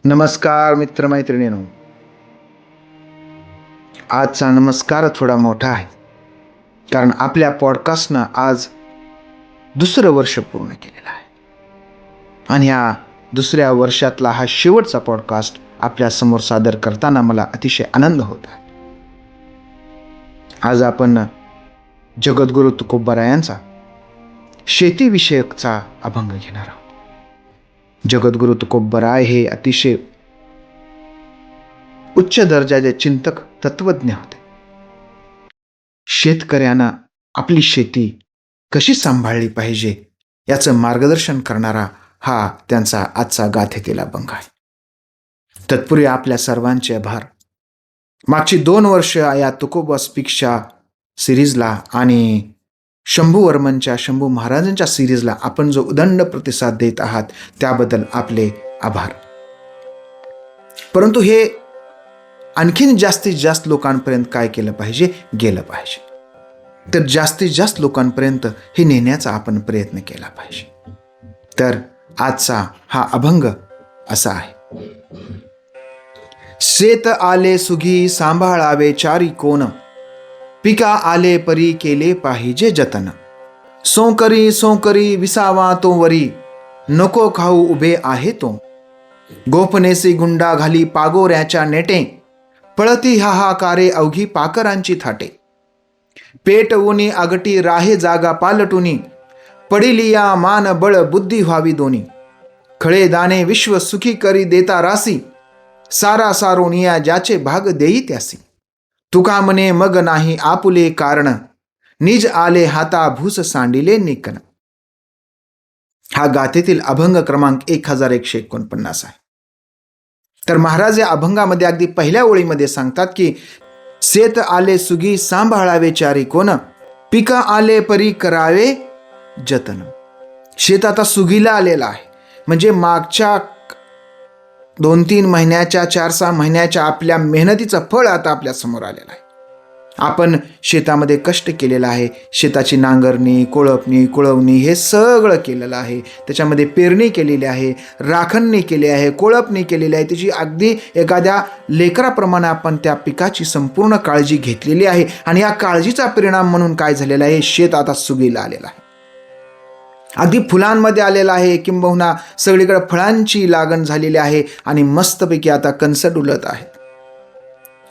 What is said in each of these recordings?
नमस्कार मित्रमैत्रिणींनो. आजचा नमस्कार थोडा मोठा आहे, कारण आपल्या पॉडकास्टनं आज दुसरं वर्ष पूर्ण केलेलं आहे आणि ह्या दुसऱ्या वर्षातला हा शेवटचा पॉडकास्ट आपल्या समोर सादर करताना मला अतिशय आनंद होत आहे. आज आपण जगद्गुरु तुकोबारायांचा शेतीविषयकचा अभंग घेणार आहोत. जगद्गुरु तुकोबाराय हे अतिशय उच्च दर्जाचे चिंतक तत्वज्ञ होते. शेतकऱ्यांना आपली शेती कशी सांभाळली पाहिजे याचं मार्गदर्शन करणारा हा त्यांचा आजचा गाथेतील अभंग आहे. तत्पूर्वी आपल्या सर्वांचे आभार. मागची 2 वर्ष या तुकोबा स्पीक्सच्या सिरीजला आणि शंभू महाराजांच्या सिरीजला आपण जो उदंड प्रतिसाद देत आहात त्याबद्दल आपले आभार. परंतु हे आणखीन जास्तीत जास्त लोकांपर्यंत काय केलं पाहिजे, गेलं पाहिजे. तर जास्तीत जास्त लोकांपर्यंत हे नेण्याचा आपण प्रयत्न केला पाहिजे. तर आजचा हा अभंग असा आहे. शेत आले सुगी सांभाळावे चारी कोण, पिका आले परी केले पाहिजे जतन. सोंकरी सोंकरी विसावा तो वरी, नको खाऊ उभे आहे तो. गोपनेसी गुंडा घाली पागोऱ्याच्या नेटे, पळती हाहाकारे अवघी पाकरांची थाटे. पेट उनी आगटी राहे जागा पालटुनी, पडिली या मान बळ बुद्धी व्हावी दोनी. खळे दाणे विश्व सुखी करी देता रासी, सारा सारोनिया ज्याचे भाग देई त्यासी. तुका म्हणे मग नाही आपुले कारण, निज आले हाता भूस सांडिले निकन. हा गाथेतील अभंग क्रमांक 1149 आहे. तर महाराज या अभंगामध्ये अगदी पहिल्या ओळीमध्ये सांगतात की शेत आले सुगी सांभाळावे चारी कोण, पिका आले परी करावे जतन. शेत आता सुगीला आलेला आहे, म्हणजे मागच्या 2-3 महिन्याच्या 4-6 महिन्याच्या आपल्या मेहनतीचं फळ आता आपल्या समोर आलेलं आहे. आपण शेतामध्ये कष्ट केलेलं आहे. शेताची नांगरणी, कोळपणी, कुळवणी हे सगळं केलेलं आहे. त्याच्यामध्ये पेरणी केलेली आहे, राखणणी केली आहे, कोळपणी केलेली आहे. त्याची अगदी एखाद्या लेकराप्रमाणे आपण त्या पिकाची संपूर्ण काळजी घेतलेली आहे. आणि या काळजीचा परिणाम म्हणून काय झालेला आहे, शेत आता सुगीला आलेलं आहे. अगदी फुलांमध्ये आलेला आहे, किंबहुना सगळीकडे फळांची लागण झालेली आहे आणि मस्तपैकी आता कणस डुलत आहेत.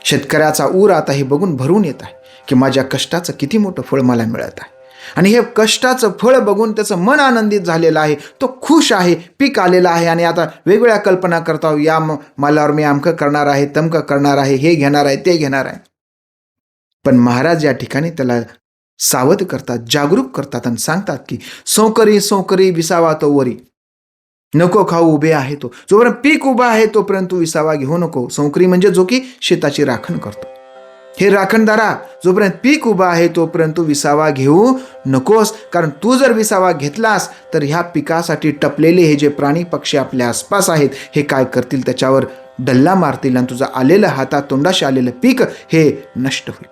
शेतकऱ्याचा ऊर आता हे बघून भरून येत आहे की माझ्या कष्टाचं किती मोठं फळ मला मिळत आहे. आणि हे कष्टाचं फळ बघून त्याचं मन आनंदित झालेलं आहे, तो खुश आहे, पीक आलेलं आहे. आणि आता वेगवेगळ्या कल्पना करता, या मालावर मी अमकं करणार आहे, तमकं करणार आहे, हे घेणार आहे, ते घेणार आहे. पण महाराज या ठिकाणी त्याला सावध करतात, जागरूक करतात आणि सांगतात की सोंकरी सोंकरी विसावा तो वरी, नको खाऊ उभे आहे तो. जोपर्यंत पीक उभा आहे तोपर्यंत तू विसावा घेऊ नको. सोंकरी म्हणजे जो की शेताची राखण करतो. हे राखणदारा, जोपर्यंत पीक उभा आहे तोपर्यंत तू विसावा घेऊ नकोस. कारण तू जर विसावा घेतलास तर ह्या पिकासाठी टपलेले हे जे प्राणी पक्षी आपल्या आसपास आहेत हे काय करतील, त्याच्यावर डल्ला मारतील आणि तुझं आलेलं हातात तोंडाशी आलेलं पीक हे नष्ट होईल.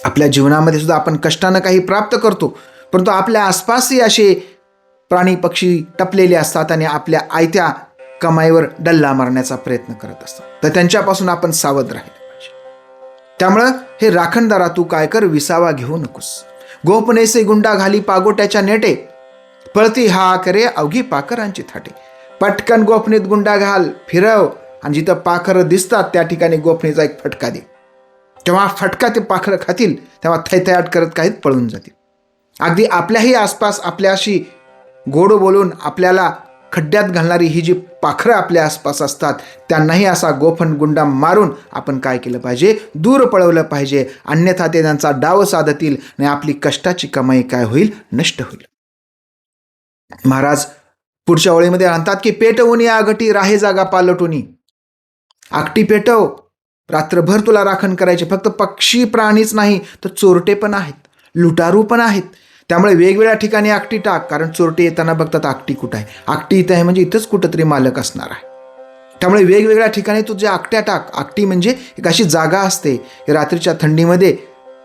आपल्या जीवनामध्ये सुद्धा आपण कष्टानं काही प्राप्त करतो, परंतु आपल्या आसपासही असे प्राणी पक्षी टपलेले असतात आणि आपल्या आयत्या कमाईवर डल्ला मारण्याचा प्रयत्न करत असतात. तर त्यांच्यापासून आपण सावध राहिलं पाहिजे. त्यामुळं हे राखणदारा, तू काय कर, विसावा घेऊ नकोस. गोपनेसे गुंडा घाली पागोट्याच्या नेटे, पळती हा करे अवघी पाखरांची थाटे. पटकन गोफणीत गुंडा घाल, फिरव आणि जिथं पाखरं दिसतात त्या ठिकाणी गोफणीचा एक फटका दे. तेव्हा फटका ते पाखरं खातील, तेव्हा थैथयाट करत काही पळून जातील. अगदी आपल्याही आसपास आपल्याशी गोड बोलून आपल्याला खड्ड्यात घालणारी ही जी पाखरं आपल्या आसपास असतात त्यांनाही असा गोफण गुंडा मारून आपण काय केलं पाहिजे, दूर पळवलं पाहिजे. अन्यथा ते त्यांचा डाव साधतील आणि आपली कष्टाची कमाई काय होईल, नष्ट होईल. महाराज पुढच्या ओळीमध्ये म्हणतात की पेटवून आगटी राहे जागा पालटुनी. आगटी पेटव, रात्रभर तुला राखण करायचे. फक्त पक्षी प्राणीच नाही तर चोरटे पण आहेत, लुटारू पण आहेत. त्यामुळे वेगवेगळ्या ठिकाणी आकटी टाक, कारण चोरटे येताना बघतात आकटी कुठं आहे, आकटी इथं आहे म्हणजे इथंच कुठंतरी मालक असणार आहे. त्यामुळे वेगवेगळ्या ठिकाणी तू जे आकट्या टाक. आकटी म्हणजे एक अशी जागा असते, रात्रीच्या थंडीमध्ये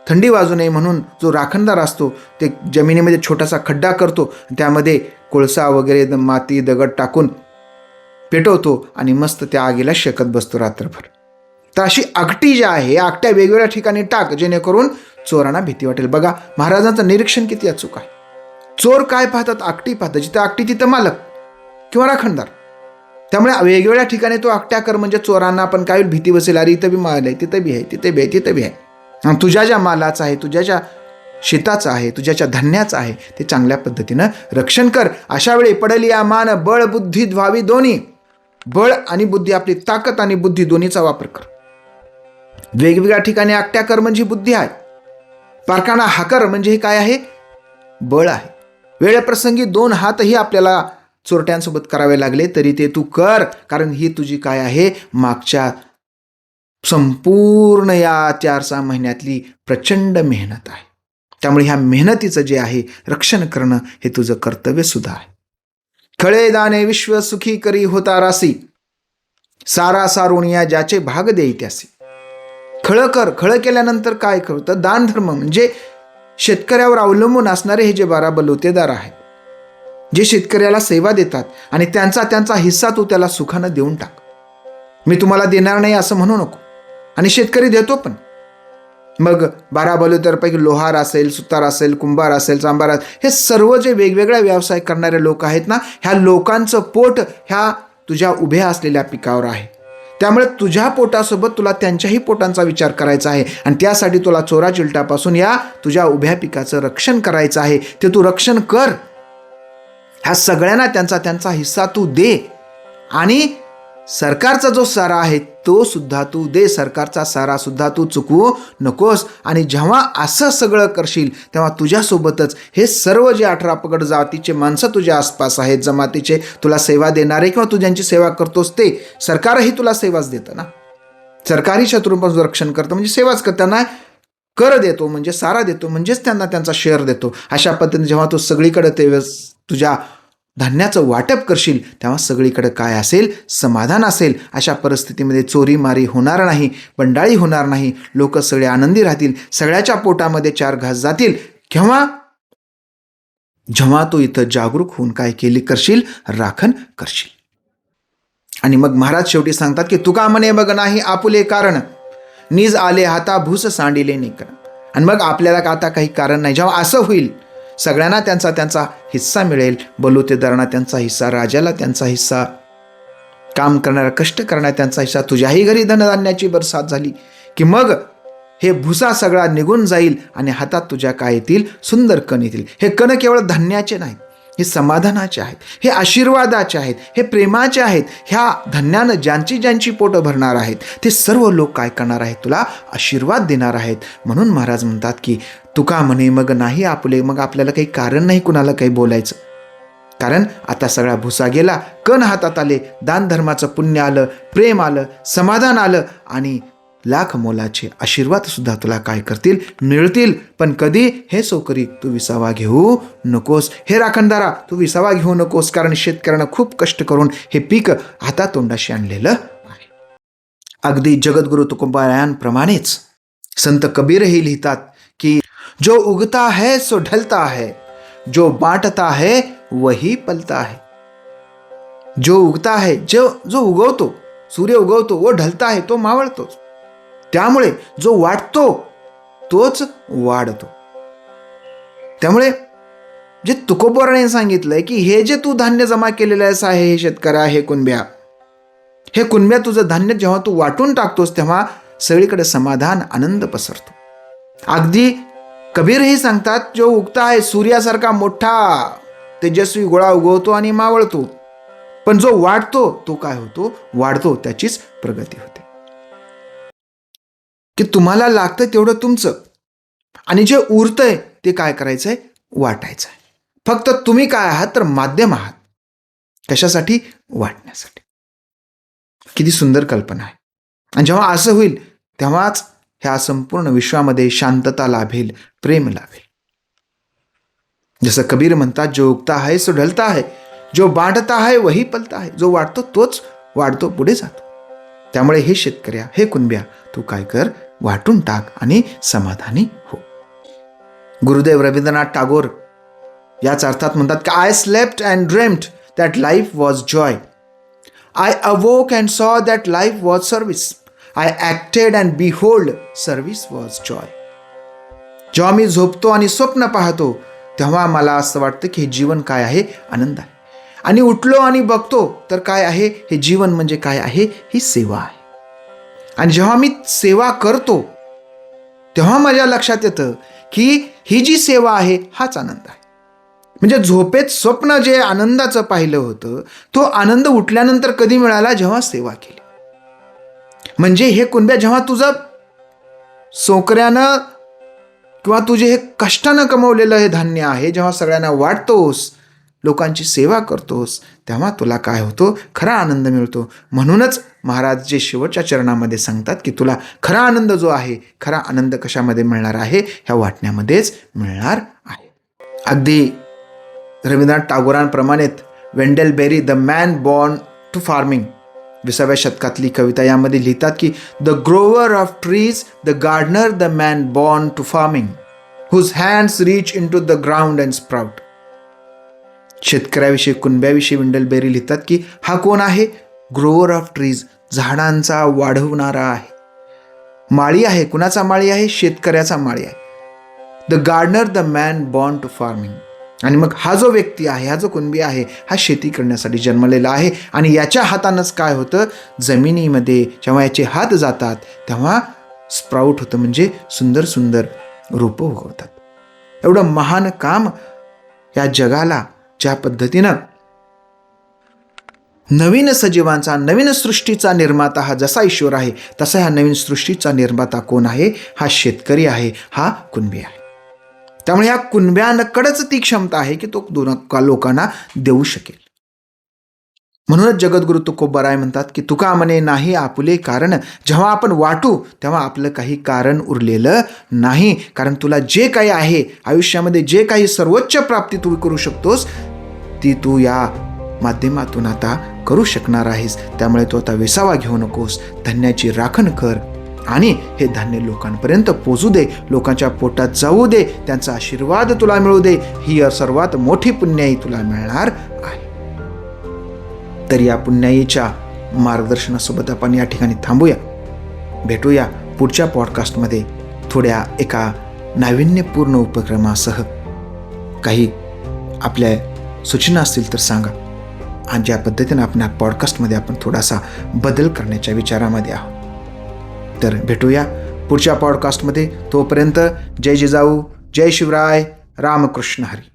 थंडी वाजू नये म्हणून जो राखणदार असतो ते जमिनीमध्ये छोटासा खड्डा करतो, त्यामध्ये कोळसा वगैरे माती दगड टाकून पेटवतो आणि मस्त त्या आगीला शेकत बसतो रात्रभर. तर अशी आकटी जी आहे, आकट्या वेगवेगळ्या ठिकाणी टाक, जेणेकरून चोरांना भीती वाटेल. बघा महाराजांचं निरीक्षण किती अचूक आहे. चोर काय पाहतात? आकटी पाहतात. जिथं आकटी तिथं मालक किंवा राखणदार. त्यामुळे वेगवेगळ्या ठिकाणी तो आकट्या कर, म्हणजे चोरांना पण काय भीती बसेल, अरे इथं बी माल आहे, तिथं बी आहे, तिथे बी आहे, तिथं बी आहे. आणि तुझ्या ज्या मालाचं आहे, तुझ्या ज्या शेताचं आहे, तुझ्या ज्या धान्याचं आहे, ते चांगल्या पद्धतीनं रक्षण कर. अशा वेळी पडली या मान बळ बुद्धी व्हावी दोन्ही. बळ आणि बुद्धी, आपली ताकद आणि बुद्धी दोन्हीचा वापर कर. वेगवेगळ्या ठिकाणी आकट्या कर म्हणजे बुद्धी आहे. पारकाना हाकर म्हणजे हे काय आहे? बळ आहे. वेळप्रसंगी 2 हातही आपल्याला चोरट्यांसोबत करावे लागले तरी ते तू कर, कारण ही तुझी काय आहे? मागच्या संपूर्ण या 4-6 महिन्यातली प्रचंड मेहनत आहे. त्यामुळे ह्या मेहनतीचं जे आहे रक्षण करणं हे तुझं कर्तव्य सुद्धा आहे. खळे दाने विश्व सुखी करी होता रासी, सारा सारुणिया ज्याचे भाग देई त्यासी. खळं कर. खळं केल्यानंतर काय करतं? दान धर्म म्हणजे शेतकऱ्यावर अवलंबून असणारे हे जे 12 बलुतेदार आहेत, जे शेतकऱ्याला सेवा देतात, आणि त्यांचा हिस्सा तू त्याला सुखानं देऊन टाक. मी तुम्हाला देणार नाही असं म्हणू नको. आणि शेतकरी देतो पण. मग 12 बलुतेदारपैकी लोहार असेल, सुतार असेल, कुंभार असेल, चांभार असेल, हे सर्व जे वेगवेगळ्या व्यवसाय करणारे लोक आहेत ना, ह्या लोकांचं पोट ह्या तुझ्या उभ्या असलेल्या पिकावर आहे. त्यामुळे तुझ्या पोटासोबत तुला त्यांच्याही पोटांचा विचार करायचा आहे. आणि त्यासाठी तुला चोरा चिलटापासून या तुझ्या उभ्या पिकाचं रक्षण करायचं आहे. ते तू रक्षण कर. ह्या सगळ्यांना त्यांचा हिस्सा तू दे. आणि सरकारचा जो सारा आहे तो सुद्धा तू दे. सरकारचा सारा सुद्धा तू चुकवू नकोस. आणि जेव्हा असं सगळं करशील तेव्हा तुझ्यासोबतच हे सर्व जे 18 पगड जातीचे माणसं तुझ्या आसपास आहेत, जमातीचे, तुला सेवा देणारे किंवा तू ज्यांची सेवा करतोस ते, सरकारही तुला सेवाच देतं ना. सरकारी शत्रूंपासून रक्षण करतं म्हणजे सेवाच करतं. त्यांना कर देतो म्हणजे सारा देतो, म्हणजेच त्यांना त्यांचा शेअर देतो. अशा पद्धतीने जेव्हा तू सगळीकडे ते तुझ्या धान्याचं वाटप करशील तेव्हा सगळीकडे काय असेल? समाधान असेल. अशा परिस्थितीमध्ये चोरीमारी होणार नाही, बंडाळी होणार नाही, लोक सगळे आनंदी राहतील, सगळ्याच्या पोटामध्ये 4 घास जातील. जेव्हा तू इथं जागरूक होऊन काय करशील? राखण करशील. आणि मग महाराज शेवटी सांगतात की तुका म्हणे बघ नाही आपुले कारण, निज आले हाता भूस सांडिले निकरण. आणि मग आपल्याला आता काही कारण नाही. जेव्हा असं होईल, सगळ्यांना त्यांचा हिस्सा मिळेल. बलुतेदारांना त्यांचा हिस्सा, राजाला त्यांचा हिस्सा, काम करणारा, कष्ट करणारा त्यांचा हिस्सा, तुझ्याही घरी धनधान्याची बरसात झाली की मग हे भुसा सगळा निघून जाईल आणि हातात तुझ्या काय येतील? सुंदर कण येतील. हे कण केवळ धान्याचे नाहीत, हे समाधानाचे आहेत, हे आशीर्वादाचे आहेत, हे प्रेमाचे आहेत. ह्या धान्यानं ज्यांची पोटं भरणार आहेत ते सर्व लोक काय करणार आहेत? तुला आशीर्वाद देणार आहेत. म्हणून महाराज म्हणतात की तुका म्हणे मग नाही आपुले. मग आपल्याला काही कारण नाही कुणाला काही बोलायचं, कारण आता सगळा भुसा गेला, कण हातात आले, दान धर्माचं पुण्य आलं, प्रेम आलं, समाधान आलं आणि लाख मोलाचे आशीर्वाद सुद्धा तुला काय करतील? मिळतील. पण कधी? हे सोकरी तू विसावा घेऊ नकोस. हे राखणदारा तू विसावा घेऊ नकोस, कारण शेतकऱ्यांना खूप कष्ट करून हे पीक हातातोंडाशी आणलेलं आहे. अगदी जगद्गुरु तुकोबारायांप्रमाणेच संत कबीरही लिहितात की जो उगता है सो ढलता है, जो बांटता है वही पलता है. जो उगता है, जो उगवतो, सूर्य उगवतो, वो ढलता है, तो मावळतो. त्यामुळे जो वाटतो तोच वाढतो. त्यामुळे जे तुकोबाराने सांगितलंय की हे जे तू धान्य जमा केलेलं आहे, हे शेतकऱ्या, हे कुणब्या तुझं धान्य जेव्हा तू वाटून टाकतोस तेव्हा सगळीकडे समाधान, आनंद पसरतो. अगदी कबीरही सांगतात जो उगता आहे, सूर्यासारखा मोठा तेजस्वी गोळा उगवतो आणि मावळतो, पण जो वाढतो तो काय होतो? वाढतो, त्याचीच प्रगती होते. की तुम्हाला लागतं तेवढं तुमचं, आणि जे उरतंय ते काय करायचंय? वाटायचं आहे. फक्त तुम्ही काय आहात? तर माध्यम आहात. कशासाठी? वाटण्यासाठी. किती सुंदर कल्पना आहे. आणि जेव्हा असं होईल तेव्हाच ह्या संपूर्ण विश्वामध्ये शांतता लाभेल, प्रेम लाभेल. जसं कबीर म्हणतात जो उगता है सो ढलता है, जो बांटता है वही पलता है. जो वाटतो तोच वाढतो, पुढे जातो. त्यामुळे हे शेतकऱ्या, हे कुणब्या, तू काय कर? वाटून टाक आणि समाधानी हो. गुरुदेव रवींद्रनाथ टागोर याच अर्थात म्हणतात की I slept and dreamed that life was Joy, I awoke and saw that life was service. I acted and behold, service was joy. जेव्हा मी झोपतो आणि स्वप्न पाहतो तेव्हा मला असं वाटतं की हे जीवन काय आहे, आनंद आहे. आणि उठलो आणि बघतो तर काय आहे, हे जीवन म्हणजे काय आहे, ही सेवा आहे. आणि जेव्हा मी सेवा करतो तेव्हा माझ्या लक्षात येतं की ही जी सेवा आहे हाच आनंद आहे. म्हणजे झोपेत स्वप्न जे आनंदाचं पाहिलं होतं तो आनंद उठल्यानंतर कधी मिळाला, जेव्हा सेवा केली. म्हणजे हे कुणब्या, जेव्हा तुझं सोकऱ्यानं किंवा तुझे हे कष्टानं कमवलेलं हे धान्य आहे, जेव्हा सगळ्यांना वाटतोस, लोकांची सेवा करतोस, तेव्हा तुला काय होतो, खरा आनंद मिळतो. म्हणूनच महाराज जे शेवटच्या चरणामध्ये सांगतात की तुला खरा आनंद जो आहे, खरा आनंद कशामध्ये मिळणार आहे, ह्या वाटण्यामध्येच मिळणार आहे. अगदी रवींद्रनाथ टागोरांप्रमाणेच Wendell Berry the man born to farming 20व्या शतकातली कविता यामध्ये लिहितात की the grower of trees, the gardener, the man born to farming, whose hands reach into the ground and sprout. शेतकऱ्याविषयी, कुणब्याविषयी वेंडेल बेरी लिहितात की हा कोण आहे, ग्रोवर ऑफ ट्रीज, झाडांचा वाढवणारा आहे. माळी आहे, कुणाचा माळी आहे, शेतकऱ्याचा माळी आहे. The gardener, the man born to farming. आणि मग हा जो व्यक्ती आहे, हा जो कुणबी आहे, हा शेती करण्यासाठी जन्मलेला आहे. आणि याच्या हातानंच काय होतं, जमिनीमध्ये जेव्हा याचे हात जातात तेव्हा स्प्राउट होतं, म्हणजे सुंदर सुंदर रोपं उगवतात. एवढं महान काम या जगाला ज्या पद्धतीनं नवीन सजीवांचा, नवीन सृष्टीचा निर्माता हा जसा ईश्वर आहे, तसा ह्या नवीन सृष्टीचा निर्माता कोण आहे, हा शेतकरी आहे, हा कुणबी आहे. त्यामुळे या कुणब्याकडंच ती क्षमता आहे की तो लोकांना देऊ शकेल. म्हणूनच जगद्गुरु तुकोबराय म्हणतात की तुका म्हणे नाही आपुले कारण, जेव्हा आपण वाटू तेव्हा आपलं काही कारण उरलेलं नाही. कारण तुला जे काही आहे आयुष्यामध्ये, जे काही सर्वोच्च प्राप्ती तू करू शकतोस, ती तू या माध्यमातून आता करू शकणार आहेस. त्यामुळे तू आता विसावा घेऊ नकोस, धान्याची राखण कर आणि हे धान्य लोकांपर्यंत पोचू दे, लोकांच्या पोटात जाऊ दे, त्यांचा आशीर्वाद तुला मिळू दे. ही सर्वात मोठी पुण्याई तुला मिळणार आहे. तर या पुण्याईच्या मार्गदर्शनासोबत आपण या ठिकाणी थांबूया. भेटूया पुढच्या पॉडकास्टमध्ये थोड्या एका नाविन्यपूर्ण उपक्रमासह. काही आपल्या सूचना असतील तर सांगा. आणि ज्या पद्धतीनं आपण या पॉडकास्टमध्ये आपण थोडासा बदल करण्याच्या विचारामध्ये आहोत. तर भेटूया पुढच्या पॉडकास्टमध्ये. तोपर्यंत जय जिजाऊ, जय शिवराय, रामकृष्ण हरी.